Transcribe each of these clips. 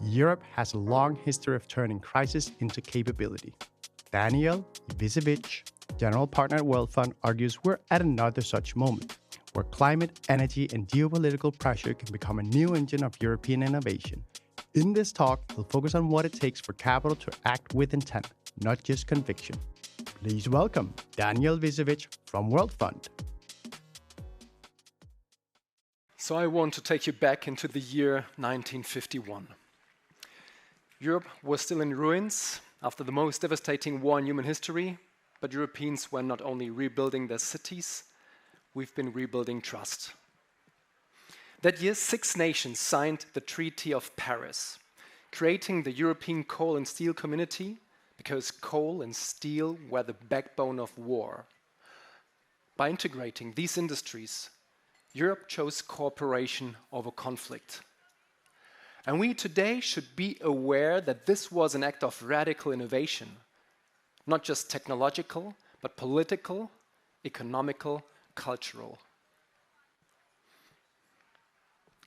Europe has a long history of turning crisis into capability. Danijel, Visevic, general partner at World Fund, argues we're at another such moment, where climate, energy, and geopolitical pressure can become a new engine of European innovation. In this talk, we'll focus on what it takes for capital to act with intent, not just conviction. Please welcome Danijel Visevic from World Fund. So I want to take you back into the year 1951. Europe was still in ruins after the most devastating war in human history, but Europeans were not only rebuilding their cities, we've been rebuilding trust. That year, 6 nations signed the Treaty of Paris, creating the European coal and steel community because coal and steel were the backbone of war. By integrating these industries, Europe chose cooperation over conflict. And we today should be aware that this was an act of radical innovation, not just technological, but political, economical, cultural.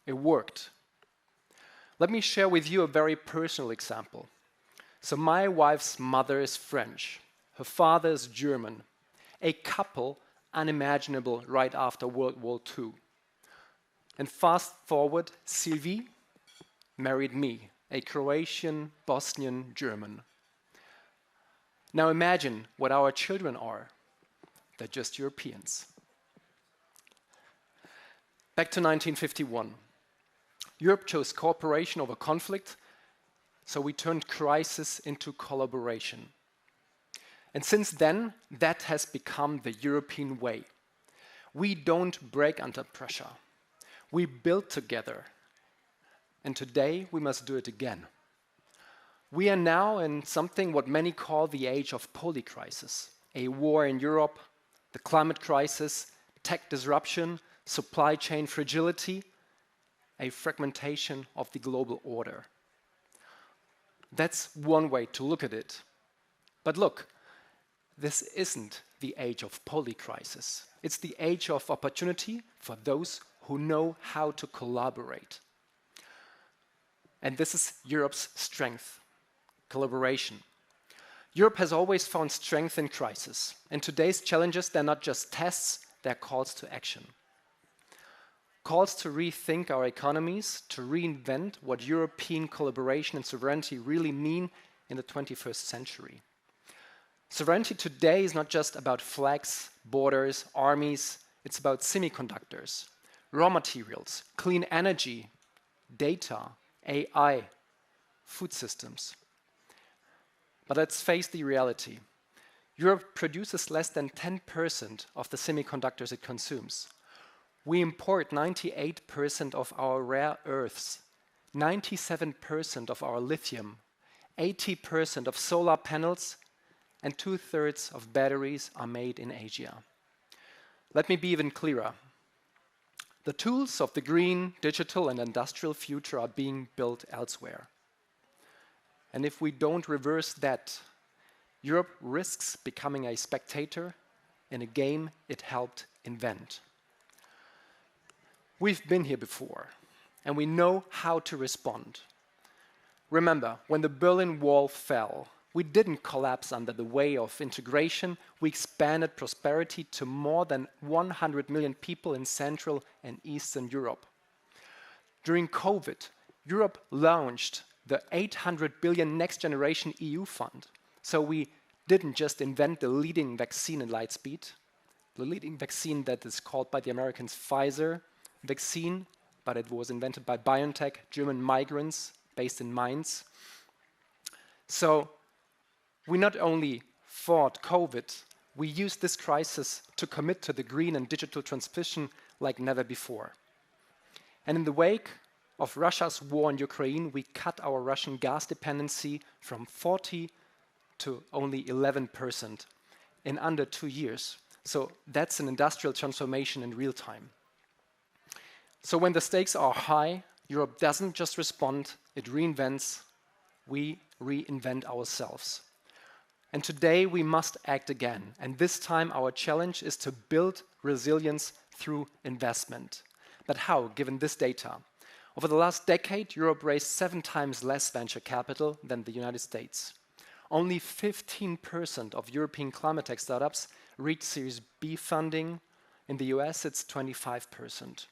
It worked. Let me share with you a very personal example. So my wife's mother is French, her father is German, a couple unimaginable right after World War II. And fast forward, Sylvie married me, a Croatian, Bosnian, German. Now imagine what our children are. They're just Europeans. Back to 1951. Europe chose cooperation over conflict, so we turned crisis into collaboration. And since then, that has become the European way. We don't break under pressure. We build together. And today, we must do it again. We are now in something what many call the age of polycrisis. A war in Europe, the climate crisis, tech disruption, supply chain fragility, a fragmentation of the global order. That's one way to look at it. But look, this isn't the age of polycrisis. It's the age of opportunity for those who know how to collaborate. And this is Europe's strength, collaboration. Europe has always found strength in crisis. And today's challenges, they're not just tests, they're calls to action. Calls to rethink our economies, to reinvent what European collaboration and sovereignty really mean in the 21st century. Sovereignty today is not just about flags, borders, armies, it's about semiconductors, raw materials, clean energy, data, AI, food systems. But let's face the reality. Europe produces less than 10% of the semiconductors it consumes. We import 98% of our rare earths, 97% of our lithium, 80% of solar panels, and 2/3 of batteries are made in Asia. Let me be even clearer. The tools of the green, digital, and industrial future are being built elsewhere. And if we don't reverse that, Europe risks becoming a spectator in a game it helped invent. We've been here before, and we know how to respond. Remember, when the Berlin Wall fell, we didn't collapse under the weight of integration. We expanded prosperity to more than 100 million people in Central and Eastern Europe. During COVID, Europe launched the 800 billion Next Generation EU Fund. So we didn't just invent the leading vaccine in light speed, the leading vaccine that is called by the Americans Pfizer vaccine, but it was invented by BioNTech, German migrants based in Mainz. So we not only fought COVID, we used this crisis to commit to the green and digital transition like never before. And in the wake of Russia's war in Ukraine, we cut our Russian gas dependency from 40 to only 11% in under 2 years. So that's an industrial transformation in real time. So when the stakes are high, Europe doesn't just respond, it reinvents. We reinvent ourselves. And today we must act again. And this time our challenge is to build resilience through investment. But how, given this data? Over the last decade, Europe raised 7 times less venture capital than the United States. Only 15% of European climate tech startups reach Series B funding. In the US, it's 25%.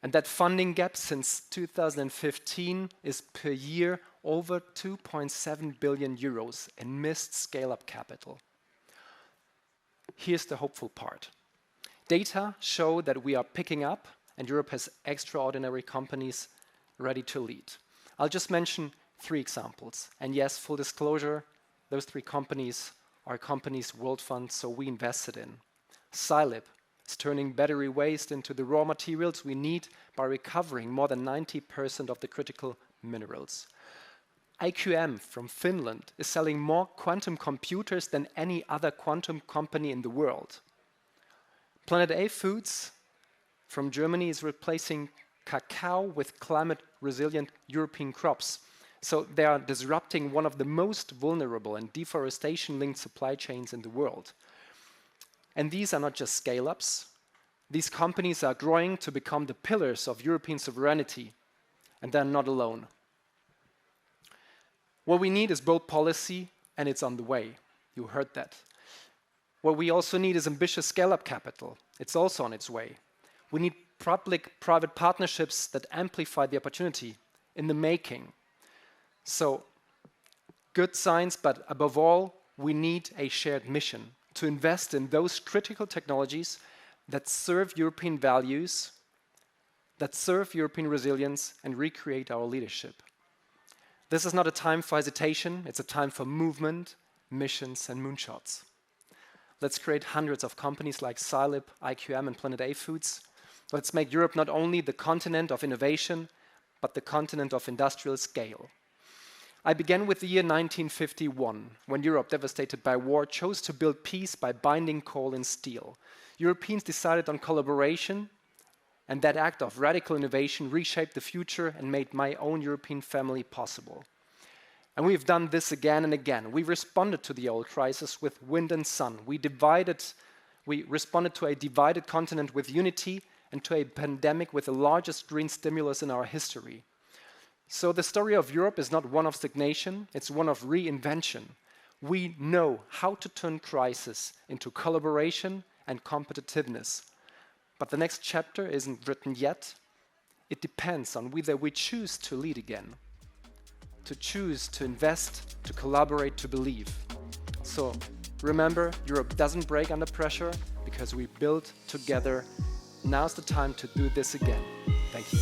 And that funding gap since 2015 is per year over 2.7 billion euros in missed scale-up capital. Here's the hopeful part. Data show that we are picking up, and Europe has extraordinary companies ready to lead. I'll just mention 3 examples. And yes, full disclosure, those 3 companies are companies World Fund, so we invested in. Silib is turning battery waste into the raw materials we need by recovering more than 90% of the critical minerals. IQM from Finland is selling more quantum computers than any other quantum company in the world. Planet A Foods from Germany is replacing cacao with climate-resilient European crops. So they are disrupting one of the most vulnerable and deforestation-linked supply chains in the world. And these are not just scale-ups. These companies are growing to become the pillars of European sovereignty, and they're not alone. What we need is bold policy, and it's on the way. You heard that. What we also need is ambitious scale-up capital. It's also on its way. We need public-private partnerships that amplify the opportunity in the making. So, good science, but above all, we need a shared mission to invest in those critical technologies that serve European values, that serve European resilience, and recreate our leadership. This is not a time for hesitation, it's a time for movement, missions, and moonshots. Let's create hundreds of companies like Silib, IQM, and Planet A Foods. Let's make Europe not only the continent of innovation, but the continent of industrial scale. I began with the year 1951, when Europe, devastated by war, chose to build peace by binding coal and steel. Europeans decided on collaboration, and that act of radical innovation reshaped the future and made my own European family possible. And we've done this again and again. We responded to the oil crisis with wind and sun. We responded to a divided continent with unity and to a pandemic with the largest green stimulus in our history. So the story of Europe is not one of stagnation, it's one of reinvention. We know how to turn crisis into collaboration and competitiveness. But the next chapter isn't written yet. It depends on whether we choose to lead again, to choose to invest, to collaborate, to believe. So remember, Europe doesn't break under pressure because we build together. Now's the time to do this again. Thank you.